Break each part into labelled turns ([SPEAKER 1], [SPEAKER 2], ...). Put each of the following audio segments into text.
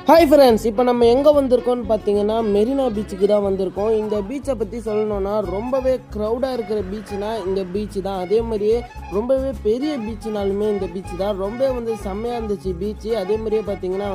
[SPEAKER 1] Hi friends, இப்போ நம்ம எங்கே வந்திருக்கோம்னு பார்த்தீங்கன்னா மெரினா பீச்சுக்கு தான் வந்திருக்கோம். இந்த பீச்சை பற்றி சொல்லணும்னா ரொம்பவே க்ரௌடாக இருக்கிற பீச்சுனா இந்த பீச்சு தான். அதே மாதிரியே ரொம்பவே பெரிய பீச்சுனாலுமே இந்த பீச்சு தான். ரொம்ப செம்மையாக இருந்துச்சு பீச்சு. அதே மாதிரியே பார்த்தீங்கன்னா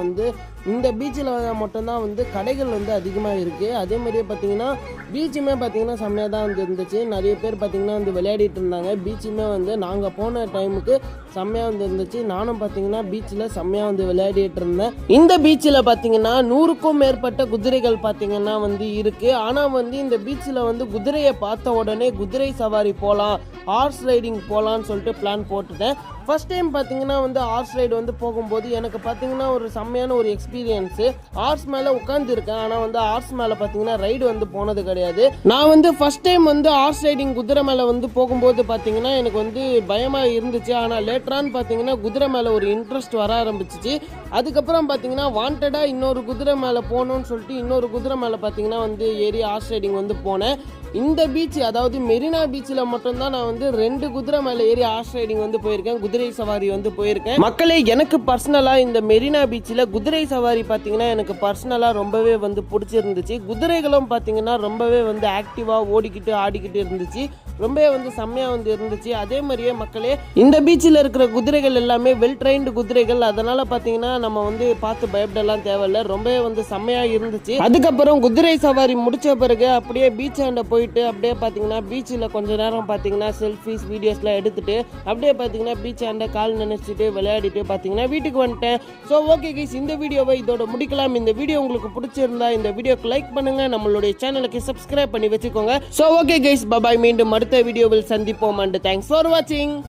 [SPEAKER 1] இந்த பீச்சில் மட்டும்தான் கடைகள் அதிகமாக இருக்குது. அதே மாதிரியே பார்த்தீங்கன்னா பீச்சுமே பார்த்தீங்கன்னா செம்மையாக தான் இருந்துச்சு. நிறைய பேர் பார்த்தீங்கன்னா விளையாடிட்டு இருந்தாங்க. பீச்சுமே நாங்கள் போன டைமுக்கு செம்மையாக இருந்துச்சு. நானும் பார்த்தீங்கன்னா பீச்சில் செம்மையாக விளையாடிட்டு இருந்தேன். இந்த பீச்சில் பார்த்தீங்கன்னா 100க்கும் மேற்பட்ட குதிரைகள் பார்த்தீங்கன்னா இருக்கு. ஆனால் இந்த பீச்சில் குதிரையை பார்த்த உடனே குதிரை சவாரி போகலாம், ஹார்ஸ் ரைடிங் போகலான்னு சொல்லிட்டு பிளான் போட்டுட்டேன். ஃபர்ஸ்ட் டைம் பார்த்தீங்கன்னா ஹார்ஸ் ரைடு போகும்போது எனக்கு பார்த்தீங்கன்னா ஒரு செம்மையான ஒரு எக்ஸ்பீரியன்ஸு. ஹார்ஸ் மேலே உட்காந்துருக்கேன், ஆனால் ஹார்ஸ் மேலே பார்த்தீங்கன்னா ரைடு போனது கிடையாது. நான் ஃபர்ஸ்ட் டைம் ஹார்ஸ் ரைடிங் குதிரை மேலே போகும்போது பார்த்தீங்கன்னா எனக்கு பயமாக இருந்துச்சு. ஆனால் லேட்டரான்னு பார்த்தீங்கன்னா குதிரை மேலே ஒரு இன்ட்ரெஸ்ட் வர ஆரம்பிச்சிச்சு. அதுக்கப்புறம் பார்த்தீங்கன்னா வாண்டடாக இன்னொரு குதிரை மேலே போகணும்னு சொல்லிட்டு இன்னொரு குதிரை மேலே பார்த்தீங்கன்னா ஏறி ஹார்ஸ் ரைடிங் போனேன். இந்த பீச், அதாவது மெரினா பீச்சில் மட்டும்தான் நான் 2 குதிரை மேலே ஏறி ஹார்ஸ் ரைடிங் போயிருக்கேன், குதிரை சவாரி போயிருக்கேன். மக்களே, எனக்கு பர்சனலாக இந்த மெரினா பீச்சில் குதிரை சவாரி பார்த்தீங்கன்னா எனக்கு பர்சனலாக ரொம்பவே பிடிச்சிருந்துச்சு. குதிரைகளும் பார்த்தீங்கன்னா ரொம்பவே ஆக்டிவாக ஓடிக்கிட்டு ஆடிக்கிட்டு இருந்துச்சு. ரொம்பவே செம்மையாக இருந்துச்சு. அதே மாதிரியே மக்களே, இந்த பீச்சில் இருக்கிற குதிரைகள் எல்லாமே வெல் ட்ரைன்டு குதிரைகள். அதனால பார்த்தீங்கன்னா நம்ம பார்த்து பயப்படலாம் தேவையில்லை. ரொம்பவே செம்மையாக இருந்துச்சு. அதுக்கப்புறம் குதிரை சவாரி முடிச்ச பிறகு அப்படியே பீச் ஆண்ட போயிட்டு அப்படியே பார்த்தீங்கன்னா பீச்சில் கொஞ்ச நேரம் பார்த்தீங்கன்னா செல்ஃபிஸ் வீடியோஸ்லாம் எடுத்துட்டு அப்படியே பார்த்தீங்கன்னா பீச் ஆண்ட கால் நினைச்சிட்டு விளையாடிட்டு பார்த்தீங்கன்னா வீட்டுக்கு வந்துட்டேன். ஸோ ஓகே கைஸ், இந்த வீடியோவை இதோட முடிக்கலாம். இந்த வீடியோ உங்களுக்கு பிடிச்சிருந்தா இந்த வீடியோக்கு லைக் பண்ணுங்க, நம்மளுடைய சேனலுக்கு சப்ஸ்கிரைப் பண்ணி வச்சுக்கோங்க. So okay guys, bye bye. மீண்டும் அடுத்த வீடியோவில் சந்திப்போம். அண்ட் தேங்க்ஸ் ஃபார் வாட்சிங்.